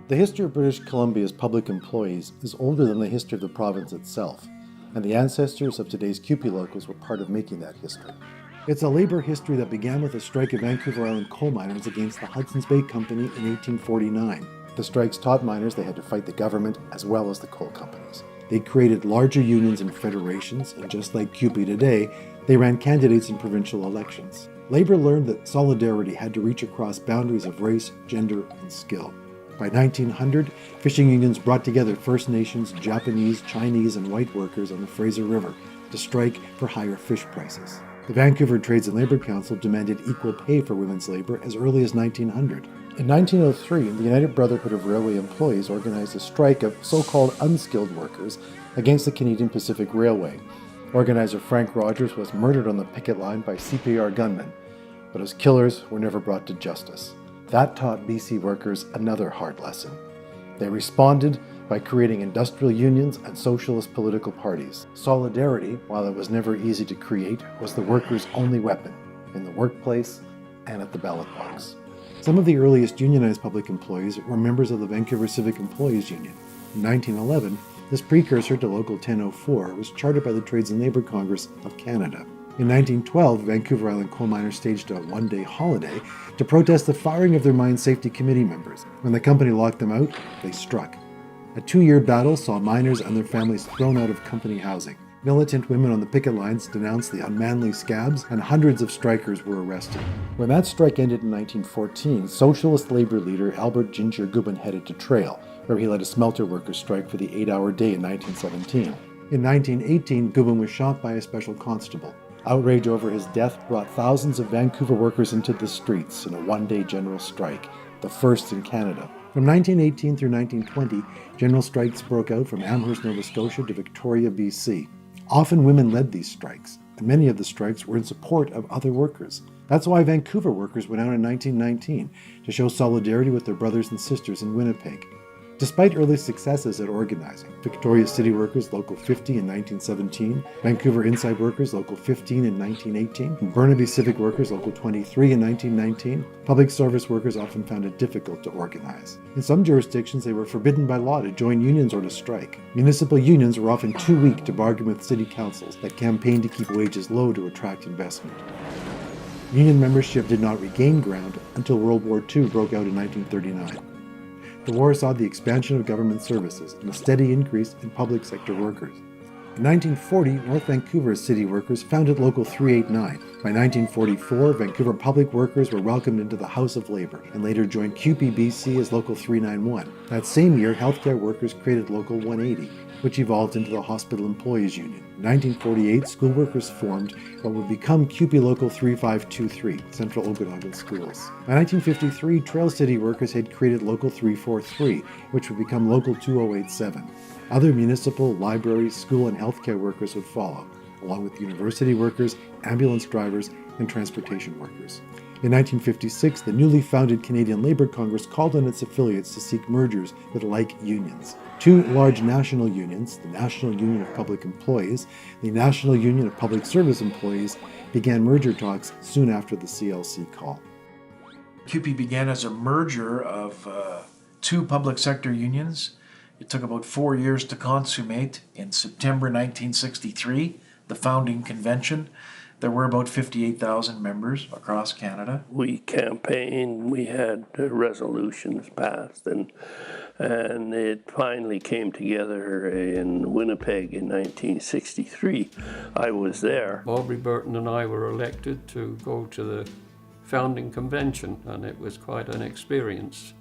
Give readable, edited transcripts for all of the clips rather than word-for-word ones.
The history of British Columbia's public employees is older than the history of the province itself, and the ancestors of today's CUPE locals were part of making that history. It's a labor history that began with a strike of Vancouver Island coal miners against the Hudson's Bay Company in 1849. The strikes taught miners they had to fight the government as well as the coal companies. They created larger unions and federations, and just like CUPE today, they ran candidates in provincial elections. Labor learned that solidarity had to reach across boundaries of race, gender, and skill. By 1900, fishing unions brought together First Nations, Japanese, Chinese, and white workers on the Fraser River to strike for higher fish prices. The Vancouver Trades and Labor Council demanded equal pay for women's labor as early as 1900. In 1903, the United Brotherhood of Railway Employees organized a strike of so-called unskilled workers against the Canadian Pacific Railway. Organizer Frank Rogers was murdered on the picket line by CPR gunmen, but his killers were never brought to justice. That taught BC workers another hard lesson. They responded by creating industrial unions and socialist political parties. Solidarity, while it was never easy to create, was the workers' only weapon, in the workplace and at the ballot box. Some of the earliest unionized public employees were members of the Vancouver Civic Employees Union. In 1911, this precursor to Local 1004 was chartered by the Trades and Labor Congress of Canada. In 1912, Vancouver Island coal miners staged a one-day holiday to protest the firing of their mine safety committee members. When the company locked them out, they struck. A 2-year battle saw miners and their families thrown out of company housing. Militant women on the picket lines denounced the unmanly scabs, and hundreds of strikers were arrested. When that strike ended in 1914, socialist labor leader Albert Ginger Gubbin headed to Trail, where he led a smelter workers' strike for the 8-hour day in 1917. In 1918, Gubbin was shot by a special constable. Outrage over his death brought thousands of Vancouver workers into the streets in a one-day general strike, the first in Canada. From 1918 through 1920, general strikes broke out from Amherst, Nova Scotia to Victoria, BC. Often women led these strikes, and many of the strikes were in support of other workers. That's why Vancouver workers went out in 1919 to show solidarity with their brothers and sisters in Winnipeg. Despite early successes at organizing, Victoria City Workers Local 50 in 1917, Vancouver Inside Workers Local 15 in 1918, and Burnaby Civic Workers Local 23 in 1919, public service workers often found it difficult to organize. In some jurisdictions, they were forbidden by law to join unions or to strike. Municipal unions were often too weak to bargain with city councils that campaigned to keep wages low to attract investment. Union membership did not regain ground until World War II broke out in 1939. The war saw the expansion of government services and a steady increase in public sector workers. In 1940, North Vancouver city workers founded Local 389. By 1944, Vancouver public workers were welcomed into the House of Labour and later joined CUPE BC as Local 391. That same year, healthcare workers created Local 180, which evolved into the Hospital Employees Union. In 1948, school workers formed what would become CUPE Local 3523, Central Okanagan Schools. By 1953, Trail City workers had created Local 343, which would become Local 2087. Other municipal, library, school, and healthcare workers would follow, along with university workers, ambulance drivers, and transportation workers. In 1956, the newly founded Canadian Labour Congress called on its affiliates to seek mergers with like unions. Two large national unions, the National Union of Public Employees, the National Union of Public Service Employees, began merger talks soon after the CLC call. CUPE began as a merger of two public sector unions. It took about 4 years to consummate. In September 1963, the founding convention, there were about 58,000 members across Canada. We campaigned, we had resolutions passed, and it finally came together in Winnipeg in 1963. I was there. Aubrey Burton and I were elected to go to the founding convention, and it was quite an experience.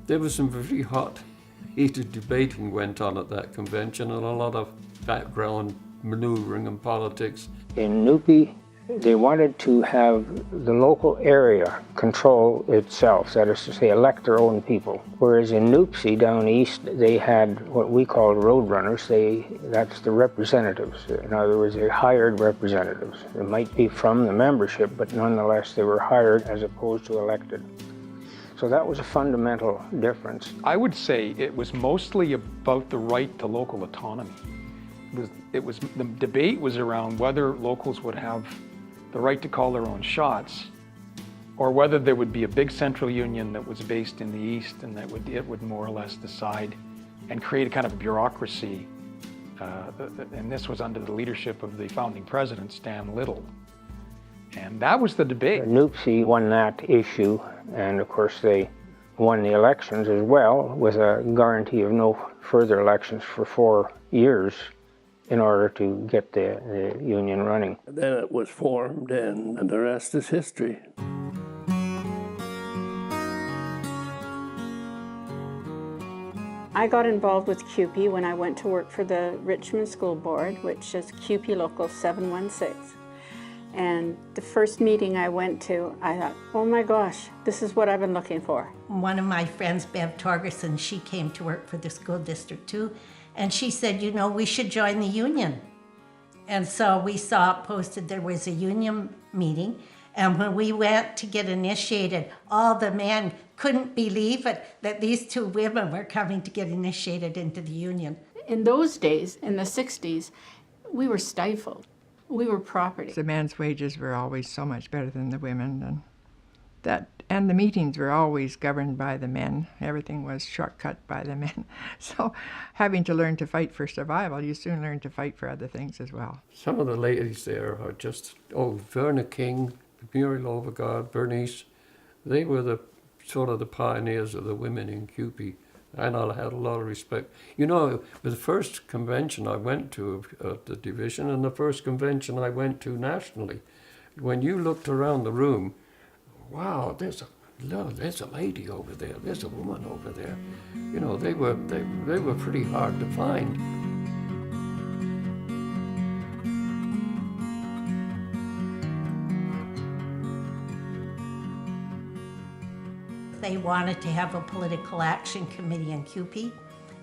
There was some very hot, heated debating went on at that convention, and a lot of background maneuvering and politics. In NUPE, they wanted to have the local area control itself, that is to say, elect their own people. Whereas in NUPSI down east, they had what we called road runners. That's the representatives. In other words, they hired representatives. It might be from the membership, but nonetheless, they were hired as opposed to elected. So that was a fundamental difference. I would say it was mostly about the right to local autonomy. The debate was around whether locals would have the right to call their own shots or whether there would be a big central union that was based in the east and that it would more or less decide and create a kind of bureaucracy. And this was under the leadership of the founding president, Stan Little. And that was the debate. NUPSI won that issue, and of course they won the elections as well, with a guarantee of no further elections for 4 years in order to get the union running. Then it was formed, and the rest is history. I got involved with CUPE when I went to work for the Richmond School Board, which is CUPE Local 716. And the first meeting I went to, I thought, oh my gosh, this is what I've been looking for. One of my friends, Bev Torgerson, she came to work for the school district too, and she said, you know, we should join the union. And so we saw it posted there was a union meeting, and when we went to get initiated, all the men couldn't believe it, that these two women were coming to get initiated into the union. In those days, in the 60s, we were stifled. We were property. The men's wages were always so much better than the women, and the meetings were always governed by the men. Everything was shortcut by the men. So having to learn to fight for survival, you soon learn to fight for other things as well. Some of the ladies there are just, Verna King, Muriel Overgaard, Bernice, they were the sort of the pioneers of the women in CUPE, and I had a lot of respect. You know, the first convention I went to at the division and the first convention I went to nationally, when you looked around the room, wow, there's a lady over there, there's a woman over there. You know, they were pretty hard to find. They wanted to have a political action committee in CUPE,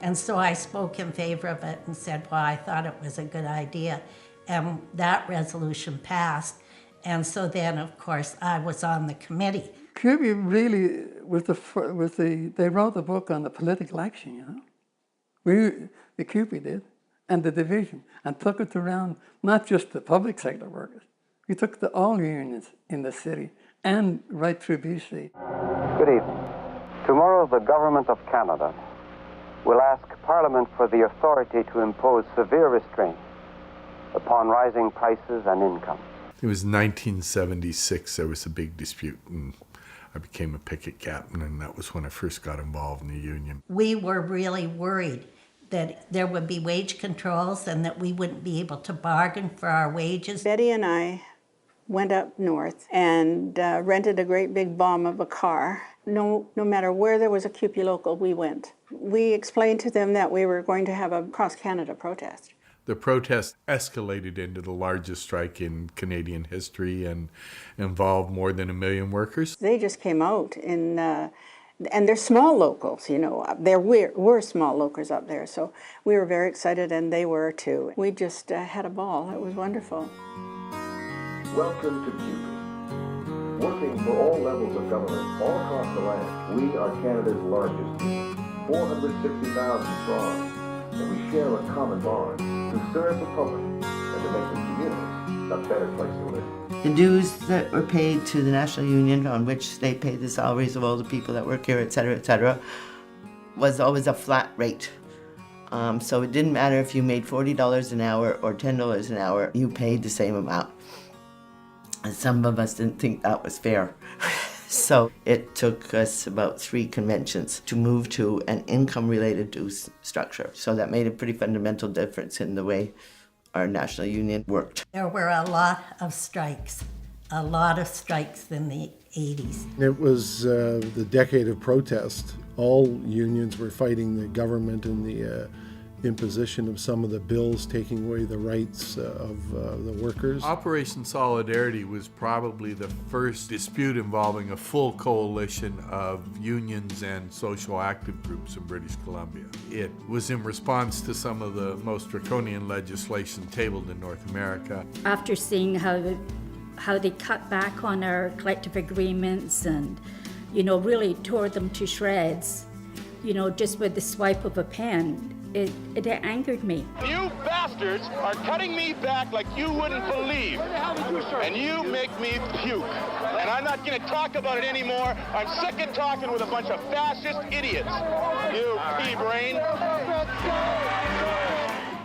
and so I spoke in favor of it and said, well, I thought it was a good idea, and that resolution passed, and so then, of course, I was on the committee. CUPE really, they wrote the book on the political action, you know. The CUPE did, and the division, and took it around, not just the public sector workers, we took it to all unions in the city, and right through BC. Good evening. Tomorrow, the Government of Canada will ask Parliament for the authority to impose severe restraints upon rising prices and incomes. It was 1976, there was a big dispute, and I became a picket captain, and that was when I first got involved in the union. We were really worried that there would be wage controls and that we wouldn't be able to bargain for our wages. Betty and I went up north and rented a great big bomb of a car. No matter where there was a CUPE local, we went. We explained to them that we were going to have a cross-Canada protest. The protest escalated into the largest strike in Canadian history and involved more than 1 million workers. They just came out and they're small locals, you know. We're small locals up there, so we were very excited, and they were too. We just had a ball. It was wonderful. Welcome to CUPE. Working for all levels of government all across the land, we are Canada's largest, 460,000 strong, and we share a common bond to serve the public and to make the community a better place to live. The dues that were paid to the National Union, on which they pay the salaries of all the people that work here, etc., was always a flat rate. So it didn't matter if you made $40 an hour or $10 an hour, you paid the same amount. And some of us didn't think that was fair. So it took us about 3 conventions to move to an income-related dues structure. So that made a pretty fundamental difference in the way our national union worked. There were a lot of strikes in the 80s. It was the decade of protest. All unions were fighting the government and the imposition of some of the bills taking away the rights of the workers. Operation Solidarity was probably the first dispute involving a full coalition of unions and social active groups in British Columbia. It was in response to some of the most draconian legislation tabled in North America. After seeing how they cut back on our collective agreements and, you know, really tore them to shreds, you know, just with the swipe of a pen, it angered me. You bastards are cutting me back like you wouldn't believe. And you make me puke. and I'm not going to talk about it anymore. I'm sick of talking with a bunch of fascist idiots. You pea-brain.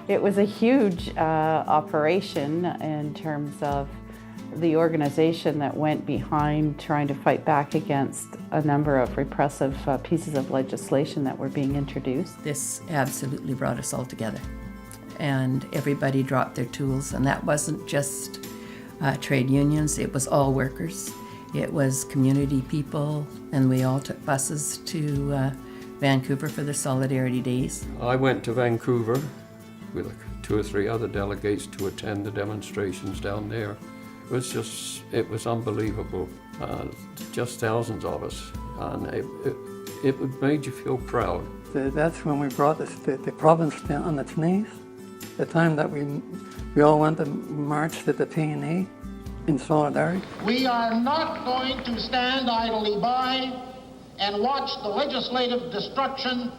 It was a huge operation in terms of the organization that went behind trying to fight back against a number of repressive pieces of legislation that were being introduced. This absolutely brought us all together, and everybody dropped their tools, and that wasn't just trade unions, it was all workers, it was community people, and we all took buses to Vancouver for the Solidarity Days. I went to Vancouver with 2 or 3 other delegates to attend the demonstrations down there. It was unbelievable. Just thousands of us, and it made you feel proud. That's when we brought the province down on its knees. The time that we all went to march to the PNE in solidarity. We are not going to stand idly by and watch the legislative destruction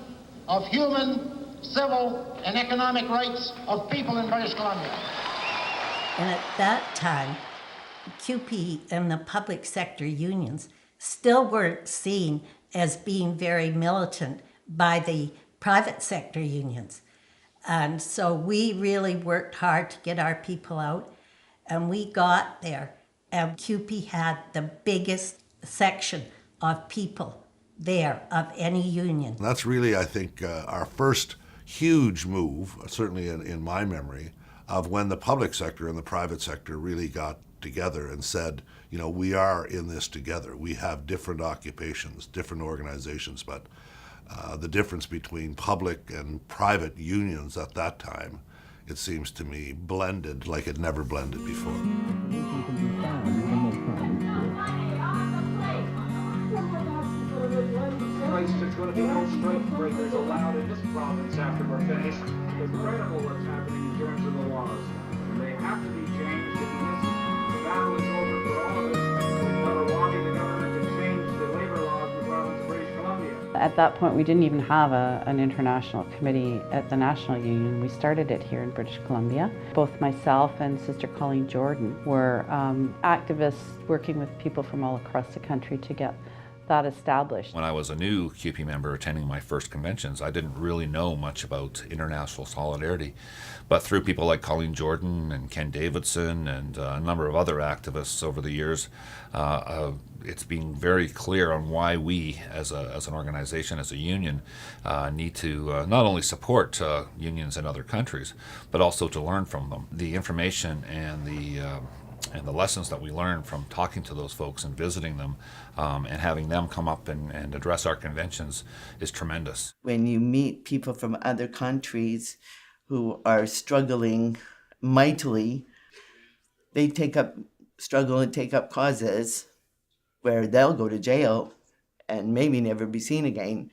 of human, civil, and economic rights of people in British Columbia. And at that time, CUPE and the public sector unions still weren't seen as being very militant by the private sector unions. And so we really worked hard to get our people out, and we got there. And CUPE had the biggest section of people there of any union. That's really, I think, our first huge move, certainly in my memory, of when the public sector and the private sector really got together and said, you know, we are in this together. We have different occupations, different organizations, but the difference between public and private unions at that time, it seems to me, blended like it never blended before. There's going to be no strike breakers allowed in this province after we're finished. It's incredible what's happening in terms of the laws. And they have to be changed. The battle is over for all of us. We've got to lobby the government to change the labor laws in the province of British Columbia. At that point, we didn't even have an international committee at the National Union. We started it here in British Columbia. Both myself and Sister Colleen Jordan were activists working with people from all across the country to get that established. When I was a new CUPE member attending my first conventions, I didn't really know much about international solidarity, but through people like Colleen Jordan and Ken Davidson and a number of other activists over the years, it's been very clear on why we as an organization, as a union, need to not only support unions in other countries, but also to learn from them. The information and the lessons that we learn from talking to those folks and visiting them and having them come up and address our conventions is tremendous. When you meet people from other countries who are struggling mightily, they struggle and take up causes where they'll go to jail and maybe never be seen again.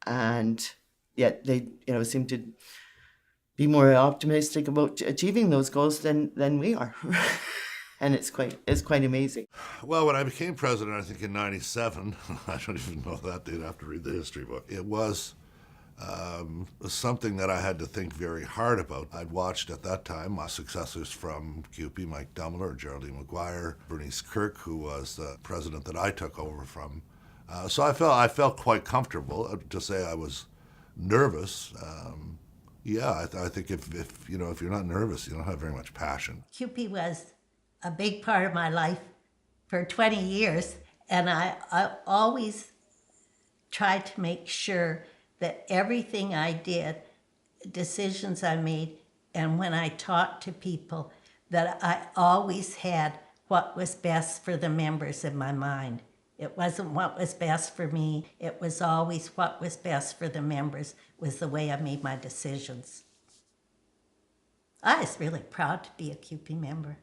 And yet they seem to be more optimistic about achieving those goals than we are. And it's quite amazing. Well, when I became president, I think in '97, I don't even know that date, I have to read the history book, it was something that I had to think very hard about. I'd watched at that time my successors from CUPE, Mike Dummler, Geraldine McGuire, Bernice Kirk, who was the president that I took over from. So I felt quite comfortable. To say I was nervous, I think if you're not nervous, you don't have very much passion. CUPE was a big part of my life for 20 years, and I always tried to make sure that everything I did, decisions I made, and when I talked to people, that I always had what was best for the members in my mind. It wasn't what was best for me, it was always what was best for the members was the way I made my decisions. I was really proud to be a CUPE member.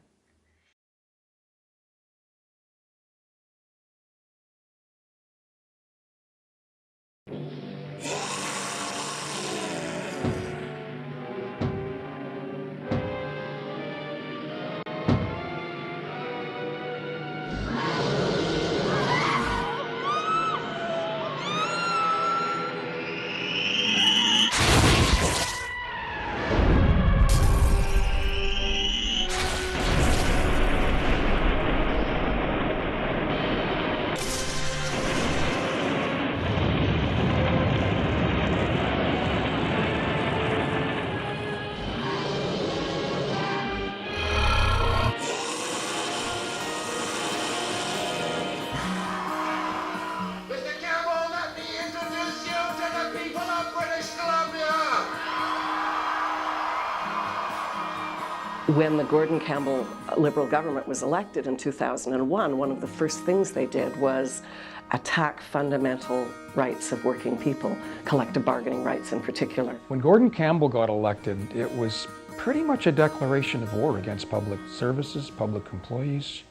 When the Gordon Campbell Liberal government was elected in 2001, one of the first things they did was attack fundamental rights of working people, collective bargaining rights in particular. When Gordon Campbell got elected, it was pretty much a declaration of war against public services, public employees,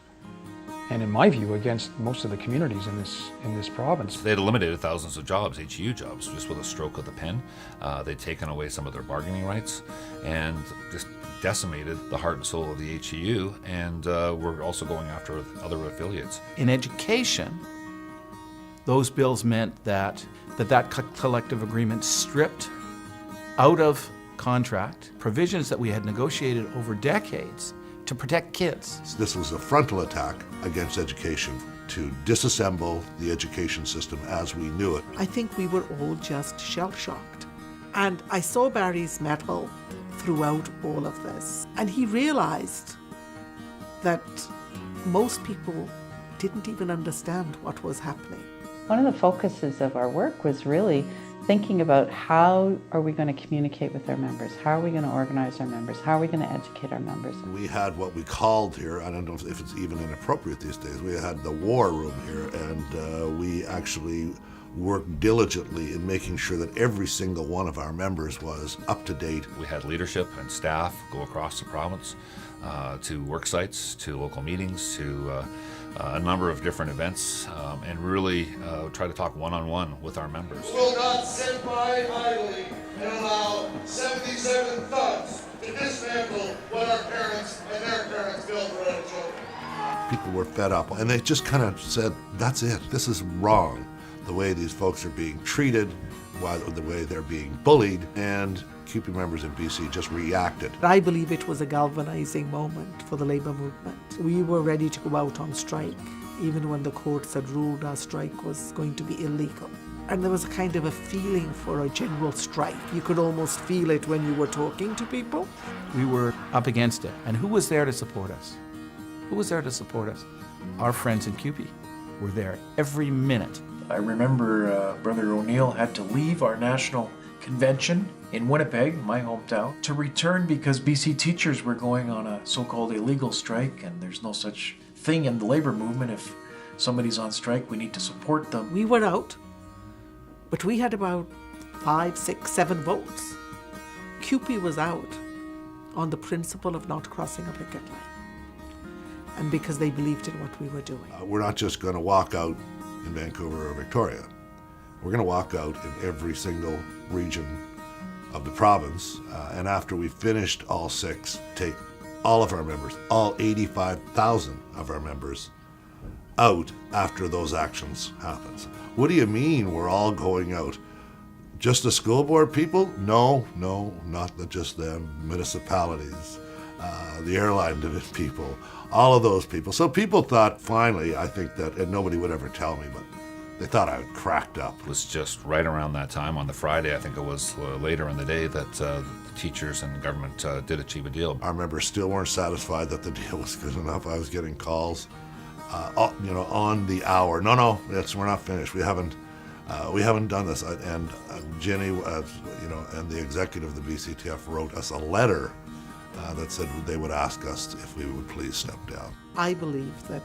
and in my view, against most of the communities in this province. They'd eliminated thousands of jobs, HEU jobs, just with a stroke of the pen. They'd taken away some of their bargaining rights and just decimated the heart and soul of the HEU, and we're also going after other affiliates. In education, those bills meant that collective agreement stripped out of contract provisions that we had negotiated over decades to protect kids. This was a frontal attack against education to disassemble the education system as we knew it. I think we were all just shell-shocked. And I saw Barry's mettle throughout all of this. And he realized that most people didn't even understand what was happening. One of the focuses of our work was really thinking about how are we going to communicate with our members? How are we going to organize our members? How are we going to educate our members? We had what we called here, I don't know if it's even inappropriate these days, we had the war room here, and we actually worked diligently in making sure that every single one of our members was up to date. We had leadership and staff go across the province to work sites, to local meetings, to a number of different events, and really try to talk one-on-one with our members. Will not sit by idly and allow 77 thugs to dismantle what our parents and their parents built for our children. People were fed up, and they just kind of said, that's it, this is wrong. The way these folks are being treated, the way they're being bullied, and CUPE members in BC just reacted. I believe it was a galvanizing moment for the labour movement. We were ready to go out on strike, even when the courts had ruled our strike was going to be illegal. And there was a kind of a feeling for a general strike. You could almost feel it when you were talking to people. We were up against it. And who was there to support us? Who was there to support us? Our friends in CUPE were there every minute. I remember Brother O'Neill had to leave our national convention in Winnipeg, my hometown, to return because BC teachers were going on a so-called illegal strike, and there's no such thing in the labor movement. If somebody's on strike, we need to support them. We were out, but we had about 5, 6, 7 votes. CUPE was out on the principle of not crossing a picket line, and because they believed in what we were doing. We're not just going to walk out in Vancouver or Victoria. We're going to walk out in every single region of the province, and after we finished all 6, take all of our members, all 85,000 of our members, out after those actions happens. What do you mean we're all going out? Just the school board people? No, not just them. Municipalities, the airline people, all of those people. So people thought finally, I think that, and nobody would ever tell me, but they thought I had cracked up. It was just right around that time on the Friday, I think it was later in the day, that the teachers and the government did achieve a deal. Our members still weren't satisfied that the deal was good enough. I was getting calls, on the hour. No, we're not finished. We haven't done this. And Jenny, and the executive of the BCTF wrote us a letter that said they would ask us if we would please step down. I believe that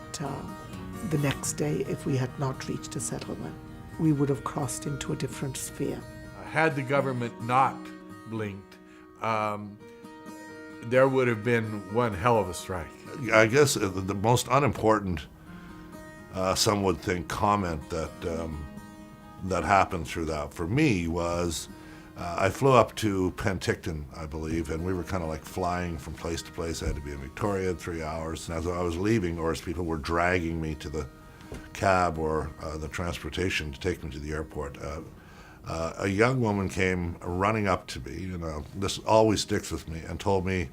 the next day, if we had not reached a settlement, we would have crossed into a different sphere. Had the government not blinked, there would have been one hell of a strike. I guess the most unimportant, some would think, comment that happened through that for me was I flew up to Penticton, I believe, and we were kind of like flying from place to place. I had to be in Victoria in 3 hours. And as I was leaving, or as people were dragging me to the cab or the transportation to take me to the airport, a young woman came running up to me, this always sticks with me, and told me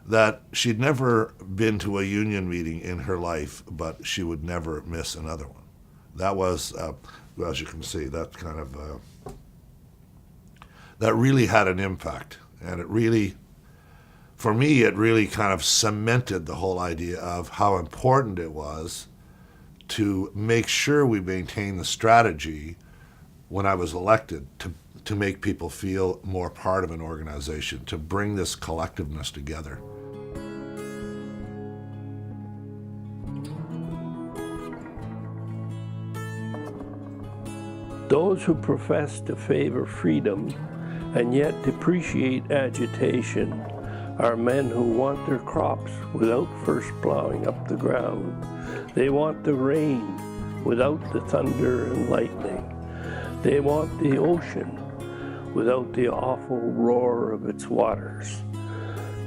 that she'd never been to a union meeting in her life, but she would never miss another one. That was, as you can see, that kind of... that really had an impact, and it really, for me, it really kind of cemented the whole idea of how important it was to make sure we maintain the strategy when I was elected to make people feel more part of an organization, to bring this collectiveness together. Those who profess to favor freedom and yet depreciate agitation are men who want their crops without first plowing up the ground. They want the rain without the thunder and lightning. They want the ocean without the awful roar of its waters.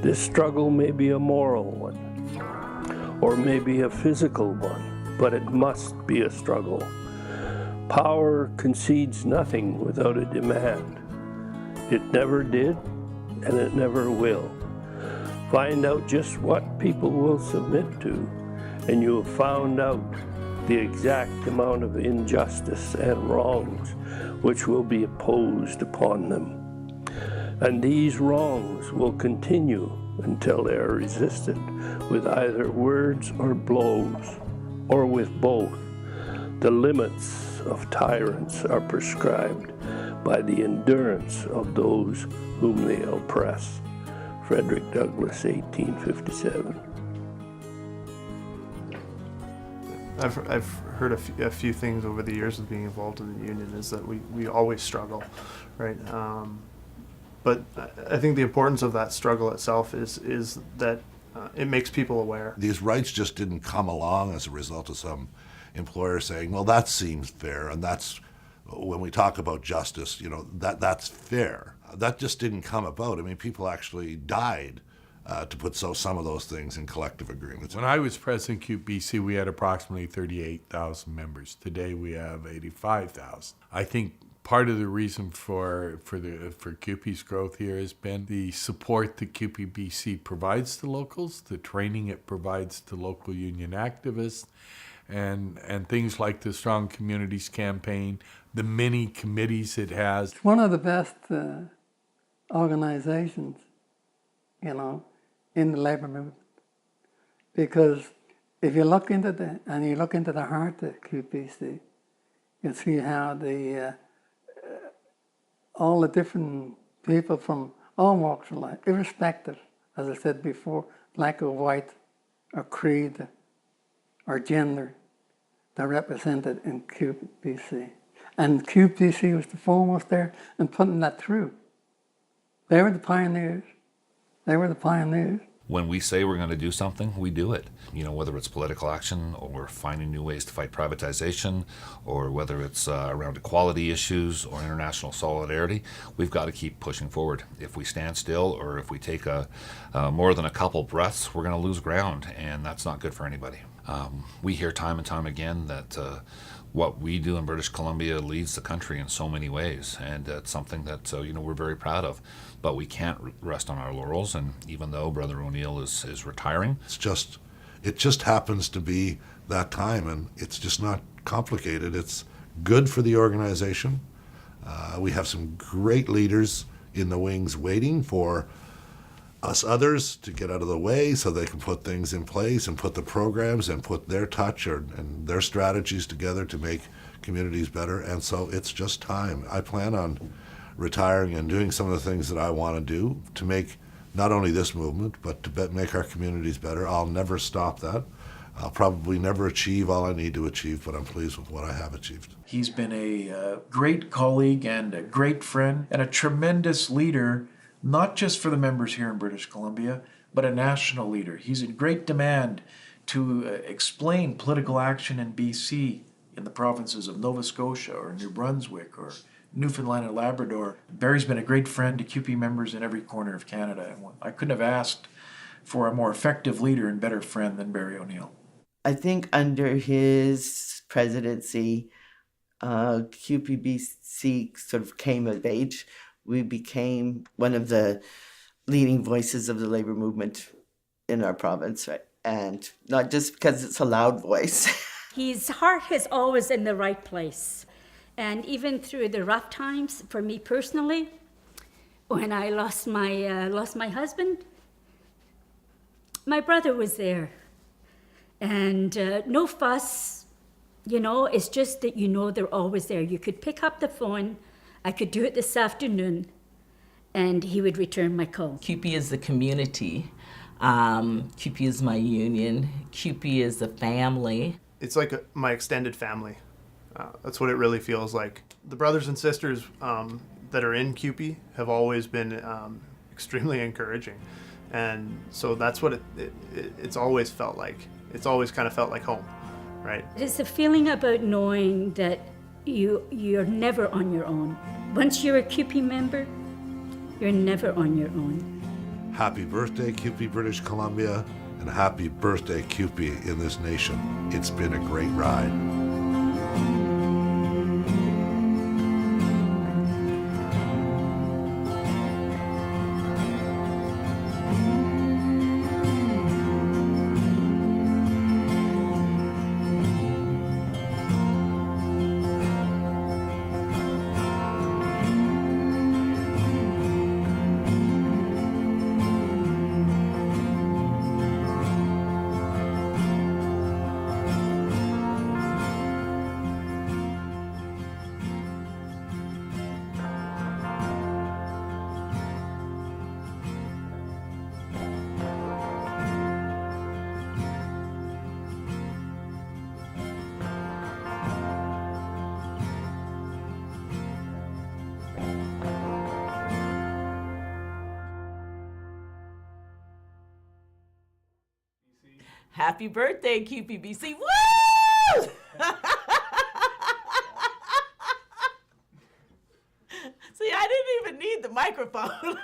This struggle may be a moral one, or maybe a physical one, but it must be a struggle. Power concedes nothing without a demand. It never did, and it never will. Find out just what people will submit to, and you have found out the exact amount of injustice and wrongs which will be imposed upon them. And these wrongs will continue until they are resisted with either words or blows, or with both. The limits of tyrants are prescribed by the endurance of those whom they oppress. Frederick Douglass, 1857. I've heard a few things over the years of being involved in the union is that we always struggle, right? But I think the importance of that struggle itself is that it makes people aware. These rights just didn't come along as a result of some employer saying, well, that seems fair, and that's, when we talk about justice, you know, that's fair. That just didn't come about. I mean, people actually died to put some of those things in collective agreements. When I was president of CUPE BC, we had approximately 38,000 members. Today we have 85,000. I think part of the reason for CUPE's growth here has been the support that CUPE BC provides to locals, the training it provides to local union activists, and things like the Strong Communities campaign, the many committees it has. It's one of the best organizations, you know, in the labor movement. Because if you look into the heart of CUPE BC, you'll see how all the different people from all walks of life, irrespective, as I said before, black or white, or creed, or gender, they're represented in CUPE BC. And CUPE BC was the foremost there in putting that through. They were the pioneers. They were the pioneers. When we say we're going to do something, we do it. You know, whether it's political action or finding new ways to fight privatization, or whether it's around equality issues or international solidarity, we've got to keep pushing forward. If we stand still or if we take more than a couple breaths, we're going to lose ground, and that's not good for anybody. We hear time and time again that what we do in British Columbia leads the country in so many ways, and it's something that we're very proud of. But we can't rest on our laurels, and even though Brother O'Neill is retiring, it just happens to be that time, and it's just not complicated. It's good for the organization. We have some great leaders in the wings waiting for us others to get out of the way so they can put things in place and put the programs and put their touch and their strategies together to make communities better. And so it's just time. I plan on retiring and doing some of the things that I want to do to make not only this movement, but to make our communities better. I'll never stop that. I'll probably never achieve all I need to achieve, but I'm pleased with what I have achieved. He's been a great colleague and a great friend and a tremendous leader, not just for the members here in British Columbia, but a national leader. He's in great demand to explain political action in BC, in the provinces of Nova Scotia or New Brunswick or Newfoundland and Labrador. Barry's been a great friend to CUPE members in every corner of Canada. And I couldn't have asked for a more effective leader and better friend than Barry O'Neill. I think under his presidency, CUPE BC sort of came of age. We became one of the leading voices of the labor movement in our province, right? And not just because it's a loud voice. His heart is always in the right place. And even through the rough times, for me personally, when I lost my husband, my brother was there. And no fuss, it's just that they're always there. You could pick up the phone, I could do it this afternoon, and he would return my call. CUPE is the community. CUPE is my union. CUPE is a family. It's like my extended family. That's what it really feels like. the brothers and sisters that are in CUPE have always been extremely encouraging, and so that's what it's always felt like. It's always kind of felt like home, right? It's a feeling about knowing that you're never on your own. Once you're a CUPE member, you're never on your own. Happy birthday, CUPE British Columbia, and happy birthday, CUPE in this nation. It's been a great ride. Happy birthday, CUPE BC. Woo! See, I didn't even need the microphone.